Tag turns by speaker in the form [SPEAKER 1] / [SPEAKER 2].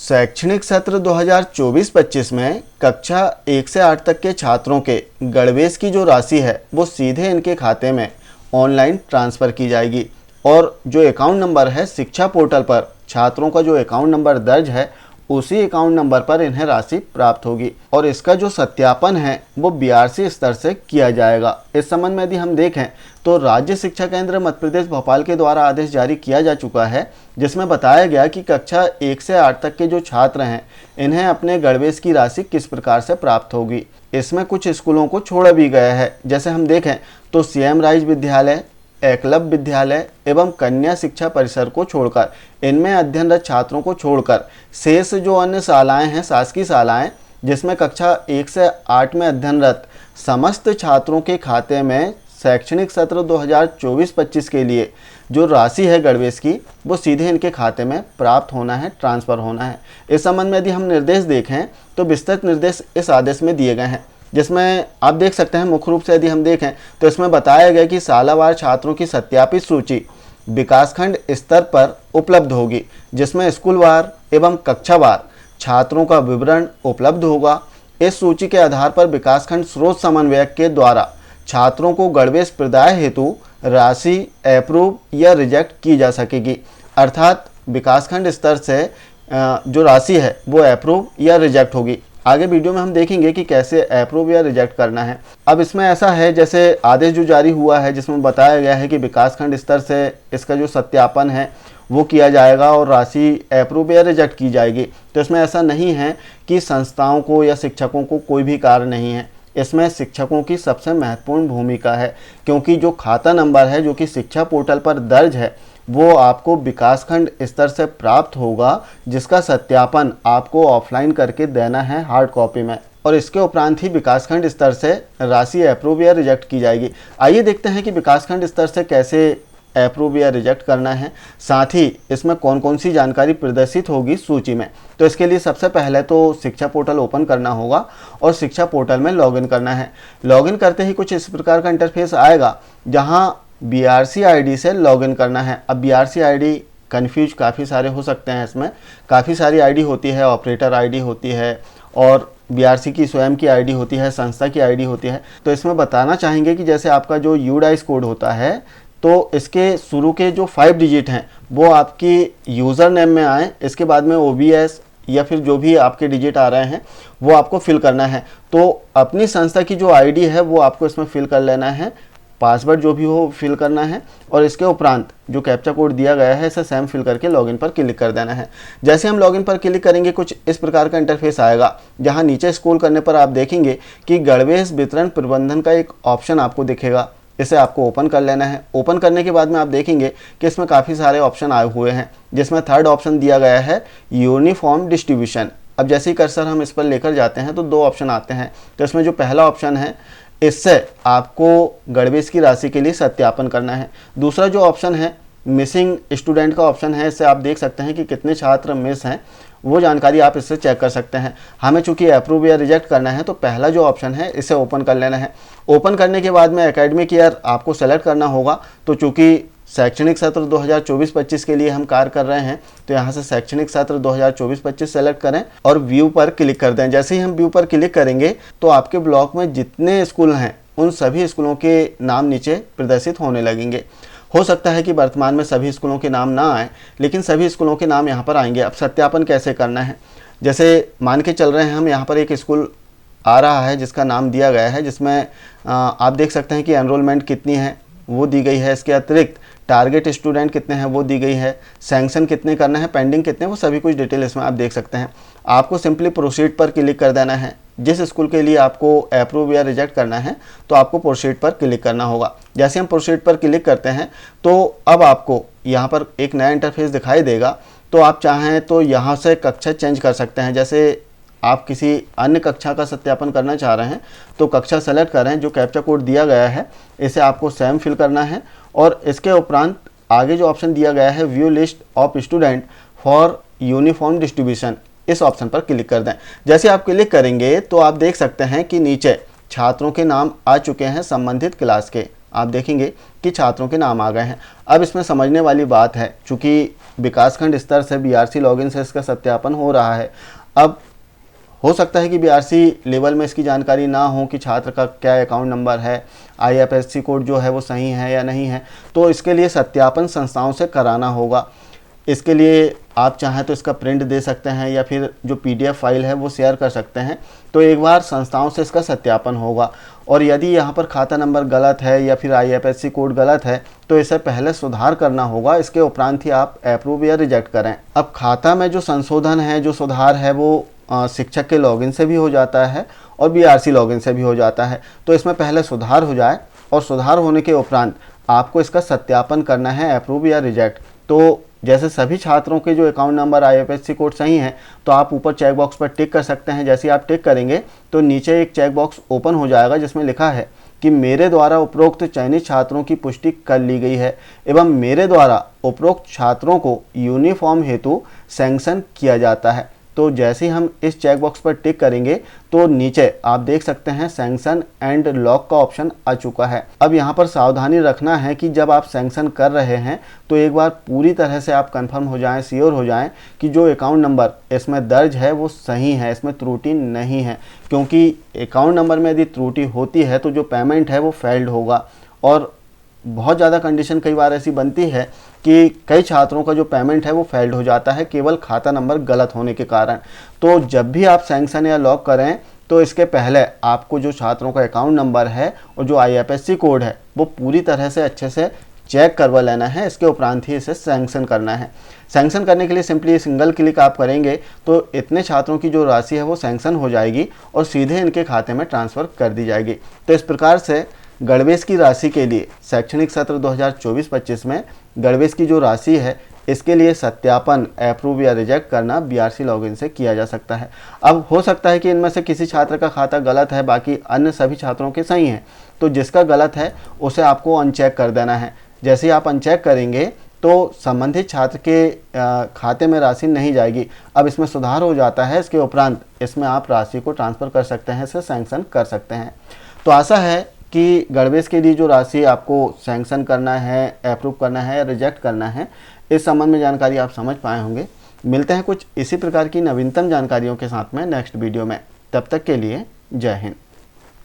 [SPEAKER 1] शैक्षणिक सत्र 2024-25 में कक्षा 1 से 8 तक के छात्रों के गणवेश की जो राशि है वो सीधे इनके खाते में ऑनलाइन ट्रांसफ़र की जाएगी और जो अकाउंट नंबर है शिक्षा पोर्टल पर छात्रों का जो अकाउंट नंबर दर्ज है उसी अकाउंट नंबर पर इन्हें राशि प्राप्त होगी और इसका जो सत्यापन है वो बीआरसी स्तर से किया जाएगा। इस संबंध में यदि हम देखें तो राज्य शिक्षा केंद्र मध्य प्रदेश भोपाल के द्वारा आदेश जारी किया जा चुका है, जिसमें बताया गया कि कक्षा 1 से 8 तक के जो छात्र हैं इन्हें अपने गणवेश की राशि किस प्रकार से प्राप्त होगी। इसमें कुछ स्कूलों को छोड़ा भी गया है। जैसे हम देखें तो सीएम राइज विद्यालय, एकलव्य विद्यालय एवं कन्या शिक्षा परिसर को छोड़कर, इनमें अध्ययनरत छात्रों को छोड़कर शेष जो अन्य शालाएं हैं, शासकीय शालाएं, जिसमें कक्षा 1 से 8 में अध्ययनरत समस्त छात्रों के खाते में शैक्षणिक सत्र 2024-25 के लिए जो राशि है गणवेश की वो सीधे इनके खाते में प्राप्त होना है, ट्रांसफ़र होना है। इस संबंध में यदि हम निर्देश देखें तो विस्तृत निर्देश इस आदेश में दिए गए हैं, जिसमें आप देख सकते हैं मुख्य रूप से यदि हम देखें तो इसमें बताया गया कि सालावार छात्रों की सत्यापित सूची विकासखंड स्तर पर उपलब्ध होगी, जिसमें स्कूलवार एवं कक्षावार छात्रों का विवरण उपलब्ध होगा। इस सूची के आधार पर विकासखंड स्रोत समन्वयक के द्वारा छात्रों को गणवेश प्रदाय हेतु राशि अप्रूव या रिजेक्ट की जा सकेगी। अर्थात विकासखंड स्तर से जो राशि है वो अप्रूव या रिजेक्ट होगी। आगे वीडियो में हम देखेंगे कि कैसे अप्रूव या रिजेक्ट करना है। अब इसमें ऐसा है, जैसे आदेश जो जारी हुआ है जिसमें बताया गया है कि विकासखंड स्तर से इसका जो सत्यापन है वो किया जाएगा और राशि अप्रूव या रिजेक्ट की जाएगी। तो इसमें ऐसा नहीं है कि संस्थाओं को या शिक्षकों को कोई भी कार्य नहीं है। इसमें शिक्षकों की सबसे महत्वपूर्ण भूमिका है, क्योंकि जो खाता नंबर है जो कि शिक्षा पोर्टल पर दर्ज है वो आपको विकासखंड स्तर से प्राप्त होगा, जिसका सत्यापन आपको ऑफलाइन करके देना है हार्ड कॉपी में, और इसके उपरांत ही विकासखंड स्तर से राशि अप्रूव या रिजेक्ट की जाएगी। आइए देखते हैं कि विकासखंड स्तर से कैसे अप्रूव या रिजेक्ट करना है, साथ ही इसमें कौन कौन सी जानकारी प्रदर्शित होगी सूची में। तो इसके लिए सबसे पहले तो शिक्षा पोर्टल ओपन करना होगा और शिक्षा पोर्टल में लॉगिन करना है। लॉगिन करते ही कुछ इस प्रकार का इंटरफेस आएगा जहां बीआरसी आईडी से लॉगिन करना है। अब बीआरसी आईडी कन्फ्यूज काफ़ी सारे हो सकते हैं, इसमें काफ़ी सारी आईडी होती है, ऑपरेटर आईडी होती है और बीआरसी की स्वयं की आईडी होती है, संस्था की आईडी होती है। तो इसमें बताना चाहेंगे कि जैसे आपका जो यूडाइस कोड होता है तो इसके शुरू के जो 5 डिजिट हैं वो आपकी यूज़र नेम में आए, इसके बाद में ओबीएस या फिर जो भी आपके डिजिट आ रहे हैं वो आपको फिल करना है। तो अपनी संस्था की जो आईडी है वो आपको इसमें फिल कर लेना है, पासवर्ड जो भी हो फिल करना है और इसके उपरांत जो कैप्चा कोड दिया गया है इसे सेम फिल करके लॉगिन पर क्लिक कर देना है। जैसे हम लॉगिन पर क्लिक करेंगे कुछ इस प्रकार का इंटरफेस आएगा, जहां नीचे स्क्रॉल करने पर आप देखेंगे कि गणवेश वितरण प्रबंधन का एक ऑप्शन आपको दिखेगा। इसे आपको ओपन कर लेना है। ओपन करने के बाद में आप देखेंगे कि इसमें काफ़ी सारे ऑप्शन आए हुए हैं, जिसमें थर्ड ऑप्शन दिया गया है यूनिफॉर्म डिस्ट्रीब्यूशन। अब जैसे ही कर्सर हम इस पर लेकर जाते हैं तो 2 ऑप्शन आते हैं। तो इसमें जो पहला ऑप्शन है इससे आपको गणवेश की राशि के लिए सत्यापन करना है। दूसरा जो ऑप्शन है मिसिंग स्टूडेंट का ऑप्शन है, इससे आप देख सकते हैं कि कितने छात्र मिस हैं, वो जानकारी आप इससे चेक कर सकते हैं। हमें चूंकि अप्रूव या रिजेक्ट करना है तो पहला जो ऑप्शन है इसे ओपन कर लेना है। ओपन करने के बाद में एकेडमिक ईयर आपको सेलेक्ट करना होगा। तो चूंकि शैक्षणिक सत्र 2024-25 के लिए हम कार्य कर रहे हैं तो यहाँ से शैक्षणिक सत्र 2024-25 सेलेक्ट करें और व्यू पर क्लिक कर दें। जैसे ही हम व्यू पर क्लिक करेंगे तो आपके ब्लॉक में जितने स्कूल हैं उन सभी स्कूलों के नाम नीचे प्रदर्शित होने लगेंगे। हो सकता है कि वर्तमान में सभी स्कूलों के नाम ना आए, लेकिन सभी स्कूलों के नाम यहाँ पर आएंगे। अब सत्यापन कैसे करना है, जैसे मान के चल रहे हैं हम, यहाँ पर एक स्कूल आ रहा है जिसका नाम दिया गया है, जिसमें आप देख सकते हैं कि एनरोलमेंट कितनी है वो दी गई है। इसके अतिरिक्त टारगेट स्टूडेंट कितने हैं वो दी गई है, सैंक्शन कितने करना है, पेंडिंग कितने, वो सभी कुछ डिटेल इसमें आप देख सकते हैं। आपको सिंपली प्रोसीड पर क्लिक कर देना है। जिस स्कूल के लिए आपको अप्रूव या रिजेक्ट करना है तो आपको प्रोसीड पर क्लिक करना होगा। जैसे हम प्रोसीड पर क्लिक करते हैं तो अब आपको यहाँ पर एक नया इंटरफेस दिखाई देगा। तो आप चाहें तो यहाँ से कक्षा चेंज कर सकते हैं। जैसे आप किसी अन्य कक्षा का सत्यापन करना चाह रहे हैं तो कक्षा सेलेक्ट करें, जो कैप्चा कोड दिया गया है इसे आपको सेम फिल करना है और इसके उपरांत आगे जो ऑप्शन दिया गया है view list of student for uniform distribution, इस ऑप्शन पर क्लिक कर दें। जैसे आप क्लिक करेंगे तो आप देख सकते हैं कि नीचे छात्रों के नाम आ चुके हैं संबंधित क्लास के। आप देखेंगे कि छात्रों के नाम आ गए हैं। अब इसमें समझने वाली बात है, चूँकि विकासखंड स्तर से बीआरसी लॉगिन से इसका सत्यापन हो रहा है। अब हो सकता है कि बीआरसी लेवल में इसकी जानकारी ना हो कि छात्र का क्या अकाउंट नंबर है, आईएफएससी कोड जो है वो सही है या नहीं है, तो इसके लिए सत्यापन संस्थाओं से कराना होगा। इसके लिए आप चाहें तो इसका प्रिंट दे सकते हैं या फिर जो पीडीएफ फाइल है वो शेयर कर सकते हैं। तो एक बार संस्थाओं से इसका सत्यापन होगा, और यदि यहाँ पर खाता नंबर गलत है या फिर आईएफएससी कोड गलत है तो इसे पहले सुधार करना होगा, इसके उपरांत ही आप अप्रूव या रिजेक्ट करें। अब खाता में जो संशोधन है, जो सुधार है, वो शिक्षक के लॉगिन से भी हो जाता है और बीआरसी लॉगिन से भी हो जाता है। तो इसमें पहले सुधार हो जाए और सुधार होने के उपरांत आपको इसका सत्यापन करना है, अप्रूव या रिजेक्ट। तो जैसे सभी छात्रों के जो अकाउंट नंबर आईएफएससी कोड सही हैं, तो आप ऊपर चेक बॉक्स पर टिक कर सकते हैं। जैसे आप टिक करेंगे तो नीचे एक चेक बॉक्स ओपन हो जाएगा जिसमें लिखा है कि मेरे द्वारा उपरोक्त चयनित छात्रों की पुष्टि कर ली गई है एवं मेरे द्वारा उपरोक्त छात्रों को यूनिफॉर्म हेतु सैंक्शन किया जाता है। तो जैसे ही हम इस चेक बॉक्स पर टिक करेंगे तो नीचे आप देख सकते हैं सैंक्शन एंड लॉक का ऑप्शन आ चुका है। अब यहाँ पर सावधानी रखना है कि जब आप सैंक्शन कर रहे हैं तो एक बार पूरी तरह से आप कंफर्म हो जाएं, श्योर हो जाएं कि जो अकाउंट नंबर इसमें दर्ज है वो सही है, इसमें त्रुटि नहीं है। क्योंकि अकाउंट नंबर में यदि त्रुटि होती है तो जो पेमेंट है वो फेल्ड होगा। और बहुत ज़्यादा कंडीशन कई बार ऐसी बनती है कि कई छात्रों का जो पेमेंट है वो फेल्ड हो जाता है केवल खाता नंबर गलत होने के कारण। तो जब भी आप सैंक्शन या लॉक करें तो इसके पहले आपको जो छात्रों का अकाउंट नंबर है और जो आईएफएससी कोड है वो पूरी तरह से अच्छे से चेक करवा लेना है, इसके उपरांत ही इसे सैंक्शन करना है। सैंक्शन करने के लिए सिंपली सिंगल क्लिक आप करेंगे तो इतने छात्रों की जो राशि है वो सैंक्शन हो जाएगी और सीधे इनके खाते में ट्रांसफ़र कर दी जाएगी। तो इस प्रकार से गणवेश की राशि के लिए शैक्षणिक सत्र 2024-25 में गणवेश की जो राशि है इसके लिए सत्यापन, अप्रूव या रिजेक्ट करना बीआरसी लॉगिन से किया जा सकता है। अब हो सकता है कि इनमें से किसी छात्र का खाता गलत है, बाकी अन्य सभी छात्रों के सही हैं, तो जिसका गलत है उसे आपको अनचेक कर देना है। जैसे ही आप अनचेक करेंगे तो संबंधित छात्र के खाते में राशि नहीं जाएगी। अब इसमें सुधार हो जाता है, इसके उपरांत इसमें आप राशि को ट्रांसफ़र कर सकते हैं, इसे सैंक्शन कर सकते हैं। तो आशा है कि गणवेश के लिए जो राशि आपको सैंक्शन करना है, अप्रूव करना है या रिजेक्ट करना है, इस संबंध में जानकारी आप समझ पाए होंगे। मिलते हैं कुछ इसी प्रकार की नवीनतम जानकारियों के साथ में नेक्स्ट वीडियो में। तब तक के लिए जय हिंद।